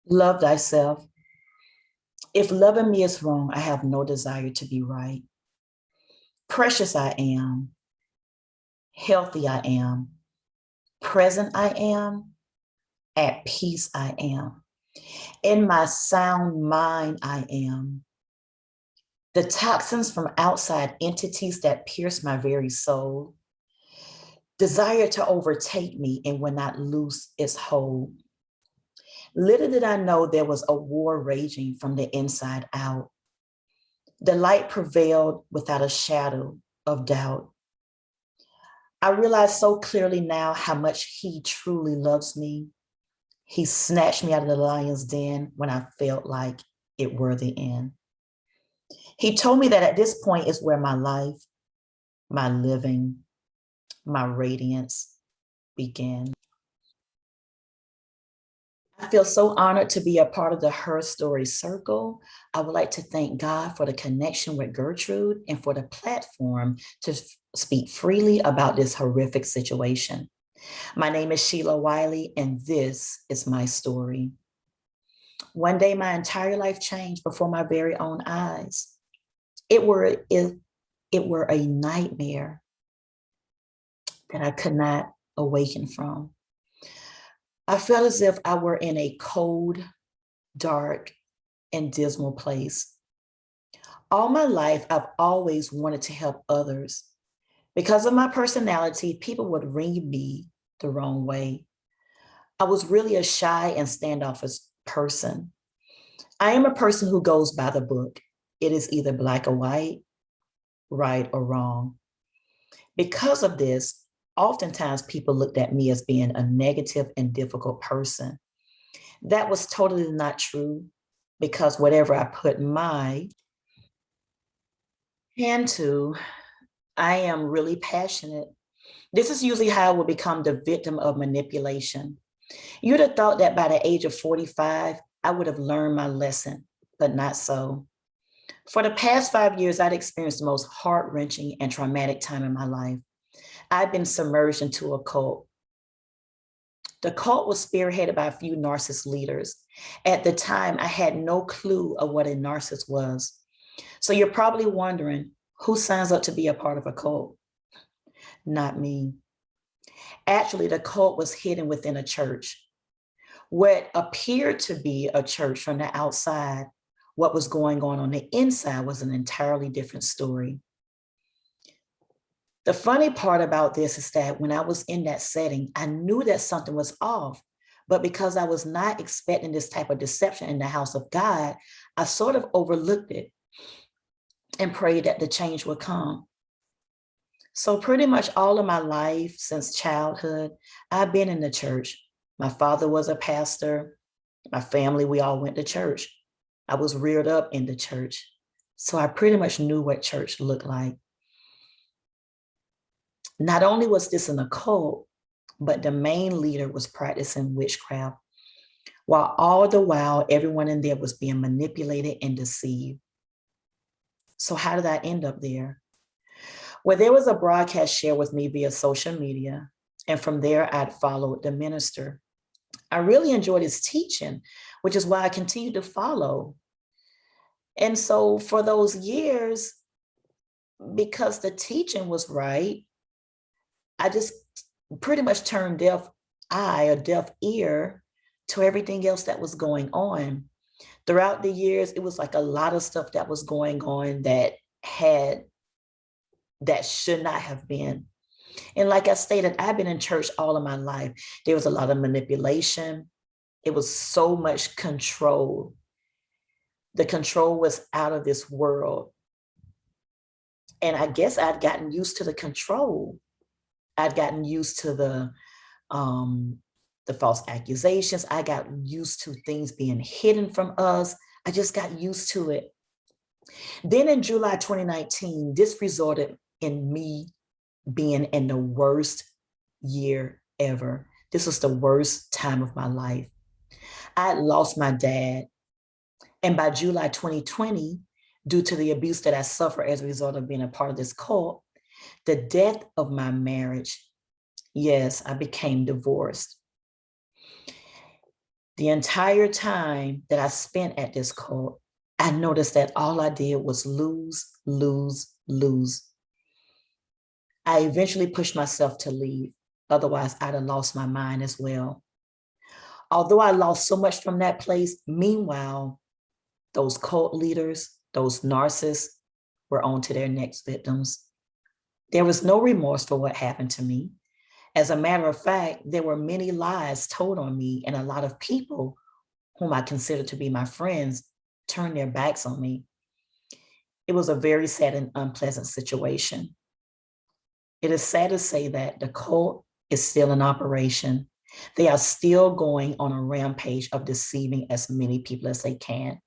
Love thyself. If loving me is wrong, I have no desire to be right. Precious I am, healthy I am, present I am, at peace I am. In my sound mind I am. The toxins from outside entities that pierce my very soul desire to overtake me and will not loose its hold. Little did I know there was a war raging from the inside out. The light prevailed without a shadow of doubt. I realize so clearly now how much he truly loves me. He snatched me out of the lion's den when I felt like it were the end. He told me that at this point is where my life, my living, my radiance began. I feel so honored to be a part of the Her Story Circle. I would like to thank God for the connection with Gertrude and for the platform to speak freely about this horrific situation. My name is Sheila Wiley, and this is my story. One day, my entire life changed before my very own eyes. It were a nightmare that I could not awaken from. I felt as if I were in a cold, dark, and dismal place. All my life, I've always wanted to help others. Because of my personality, people would read me the wrong way. I was really a shy and standoffish person. I am a person who goes by the book. It is either black or white, right or wrong. Because of this, oftentimes people looked at me as being a negative and difficult person. That was totally not true because whatever I put my hand to, I am really passionate. This is usually how I will become the victim of manipulation. You'd have thought that by the age of 45, I would have learned my lesson, but not so. For the past 5 years, I'd experienced the most heart-wrenching and traumatic time in my life. I've been submerged into a cult. The cult was spearheaded by a few narcissist leaders. At the time, I had no clue of what a narcissist was. So you're probably wondering, who signs up to be a part of a cult? Not me. Actually, the cult was hidden within a church. What appeared to be a church from the outside, what was going on the inside was an entirely different story. The funny part about this is that when I was in that setting, I knew that something was off. But because I was not expecting this type of deception in the house of God, I sort of overlooked it and prayed that the change would come. So pretty much all of my life since childhood, I've been in the church. My father was a pastor. My family, we all went to church. I was reared up in the church. So I pretty much knew what church looked like. Not only was this an occult, but the main leader was practicing witchcraft, while all the while everyone in there was being manipulated and deceived. So how did I end up there? Well, there was a broadcast shared with me via social media, and from there I'd followed the minister. I really enjoyed his teaching, which is why I continued to follow. And so for those years, because the teaching was right, I just pretty much turned deaf eye or deaf ear to everything else that was going on. Throughout the years, it was like a lot of stuff that was going on that should not have been. And like I stated, I've been in church all of my life. There was a lot of manipulation. It was so much control. The control was out of this world. And I guess I'd gotten used to the control. I'd gotten used to the false accusations. I got used to things being hidden from us. I just got used to it. Then in July 2019, this resulted in me being in the worst year ever. This was the worst time of my life. I had lost my dad. And by July 2020, due to the abuse that I suffered as a result of being a part of this cult, the death of my marriage, yes, I became divorced. The entire time that I spent at this cult, I noticed that all I did was lose, lose, lose. I eventually pushed myself to leave. Otherwise, I'd have lost my mind as well. Although I lost so much from that place, meanwhile, those cult leaders, those narcissists were on to their next victims. There was no remorse for what happened to me. As a matter of fact, there were many lies told on me, and a lot of people whom I considered to be my friends turned their backs on me. It was a very sad and unpleasant situation. It is sad to say that the cult is still in operation. They are still going on a rampage of deceiving as many people as they can.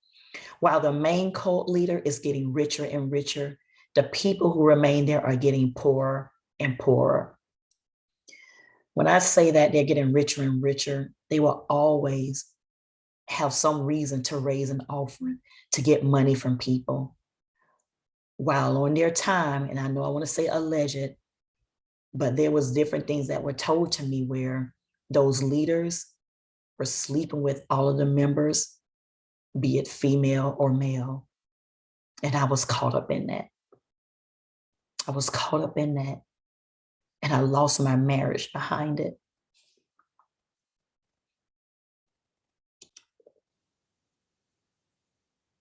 While the main cult leader is getting richer and richer, the people who remain there are getting poorer and poorer. When I say that they're getting richer and richer, they will always have some reason to raise an offering to get money from people. While on their time, and I know I want to say alleged, but there was different things that were told to me where those leaders were sleeping with all of the members, be it female or male. And I was caught up in that. I was caught up in that. And I lost my marriage behind it.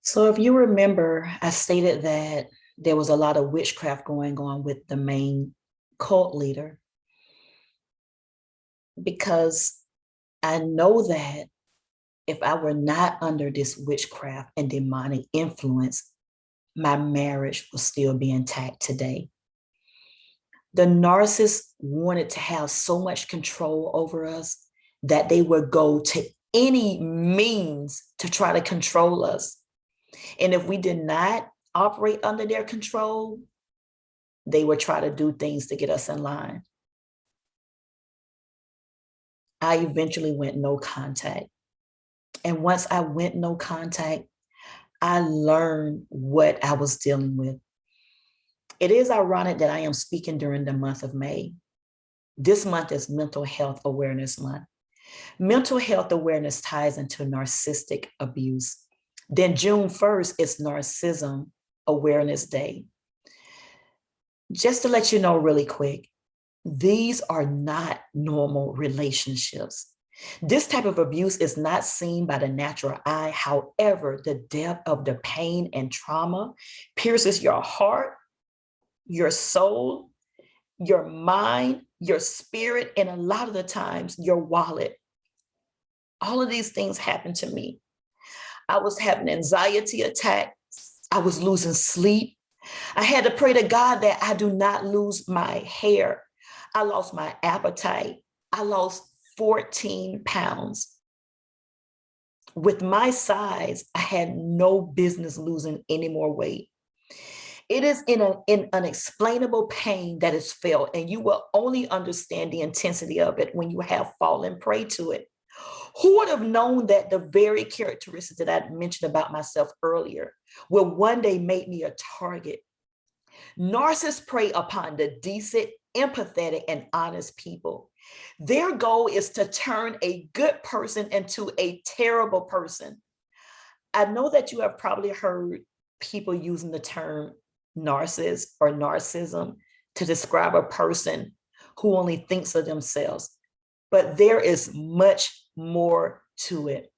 So if you remember, I stated that there was a lot of witchcraft going on with the main cult leader, because I know that if I were not under this witchcraft and demonic influence, my marriage will still be intact today. The narcissist wanted to have so much control over us that they would go to any means to try to control us. And if we did not operate under their control, they would try to do things to get us in line. I eventually went no contact. And once I went no contact, I learned what I was dealing with. It is ironic that I am speaking during the month of May. This month is Mental Health Awareness Month. Mental health awareness ties into narcissistic abuse. Then June 1st is Narcissism Awareness Day. Just to let you know really quick, these are not normal relationships. This type of abuse is not seen by the natural eye. However, the depth of the pain and trauma pierces your heart, your soul, your mind, your spirit, and a lot of the times your wallet. All of these things happened to me. I was having anxiety attacks. I was losing sleep. I had to pray to God that I do not lose my hair. I lost my appetite. I lost 14 pounds. With my size, I had no business losing any more weight. It is in an unexplainable pain that is felt, and you will only understand the intensity of it when you have fallen prey to it. Who would have known that the very characteristics that I mentioned about myself earlier will one day make me a target? Narcissists prey upon the decent, empathetic, and honest people. Their goal is to turn a good person into a terrible person. I know that you have probably heard people using the term narcissist or narcissism to describe a person who only thinks of themselves, but there is much more to it.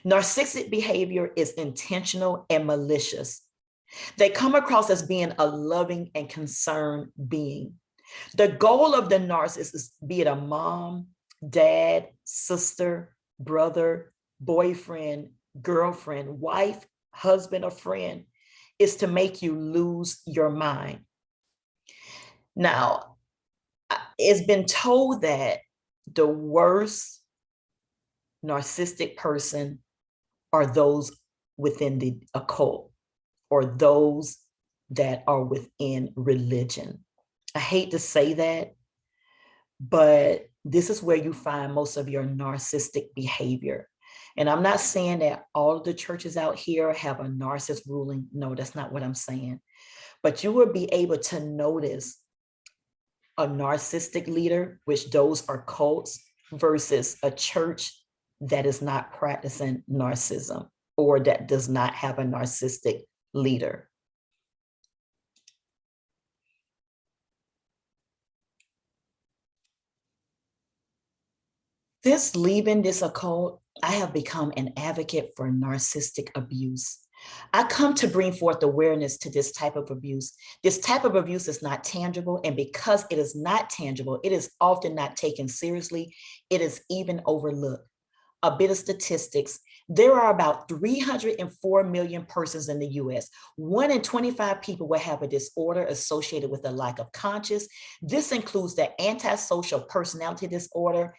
Narcissistic behavior is intentional and malicious. They come across as being a loving and concerned being. The goal of the narcissist is, be it a mom, dad, sister, brother, boyfriend, girlfriend, wife, husband, or friend, is to make you lose your mind. Now, it's been told that the worst narcissistic person are those within the occult or those that are within religion. I hate to say that, but this is where you find most of your narcissistic behavior. And I'm not saying that all of the churches out here have a narcissist ruling. No, that's not what I'm saying. But you will be able to notice a narcissistic leader, which those are cults, versus a church that is not practicing narcissism or that does not have a narcissistic leader. Since leaving this occult, I have become an advocate for narcissistic abuse. I come to bring forth awareness to this type of abuse. This type of abuse is not tangible, and because it is not tangible, it is often not taken seriously. It is even overlooked. A bit of statistics. There are about 304 million persons in the US. 1 in 25 people will have a disorder associated with a lack of conscience. This includes the antisocial personality disorder.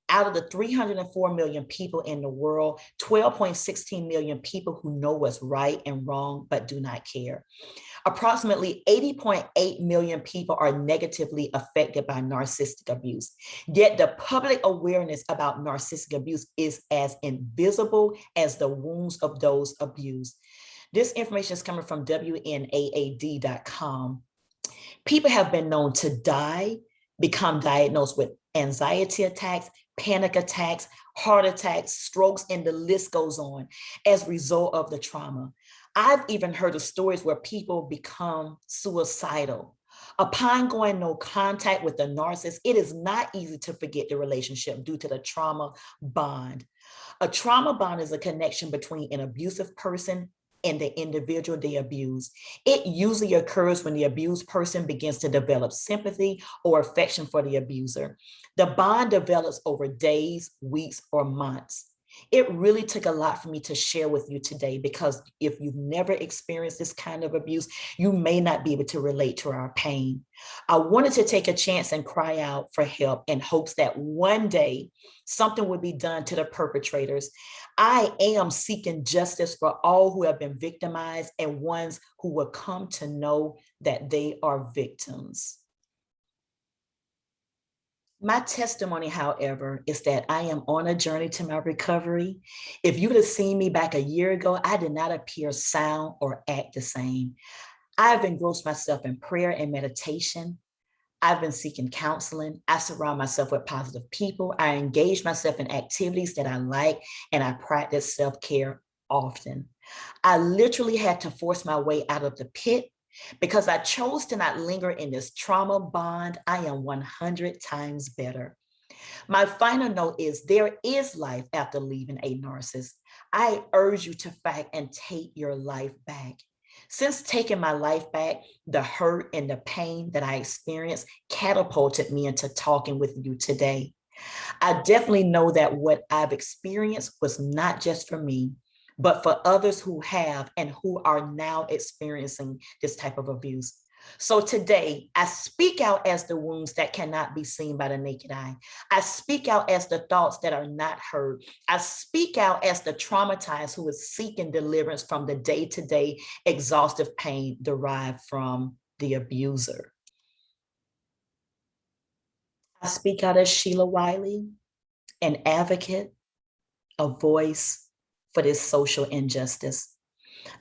Out of the 304 million people in the world, 12.16 million people who know what's right and wrong but do not care. Approximately 80.8 million people are negatively affected by narcissistic abuse. Yet the public awareness about narcissistic abuse is as invisible as the wounds of those abused. This information is coming from WNAAD.com. People have been known to die, become diagnosed with anxiety attacks, panic attacks, heart attacks, strokes, and the list goes on as a result of the trauma. I've even heard of stories where people become suicidal. Upon going no contact with the narcissist, it is not easy to forget the relationship due to the trauma bond. A trauma bond is a connection between an abusive person and the individual they abuse. It usually occurs when the abused person begins to develop sympathy or affection for the abuser. The bond develops over days, weeks, or months. It really took a lot for me to share with you today because if you've never experienced this kind of abuse, you may not be able to relate to our pain. I wanted to take a chance and cry out for help in hopes that one day something would be done to the perpetrators. I am seeking justice for all who have been victimized and ones who will come to know that they are victims. My testimony, however, is that I am on a journey to my recovery. If you would have seen me back a year ago, I did not appear, sound, or act the same. I've engrossed myself in prayer and meditation. I've been seeking counseling. I surround myself with positive people. I engage myself in activities that I like, and I practice self-care often. I literally had to force my way out of the pit because I chose to not linger in this trauma bond. I am 100 times better. My final note is there is life after leaving a narcissist. I urge you to fight and take your life back. Since taking my life back, the hurt and the pain that I experienced catapulted me into talking with you today. I definitely know that what I've experienced was not just for me, but for others who have and who are now experiencing this type of abuse. So today, I speak out as the wounds that cannot be seen by the naked eye. I speak out as the thoughts that are not heard. I speak out as the traumatized who is seeking deliverance from the day-to-day exhaustive pain derived from the abuser. I speak out as Sheila Wiley, an advocate, a voice for this social injustice.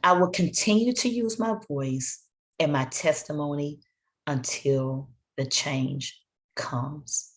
I will continue to use my voice and my testimony until the change comes.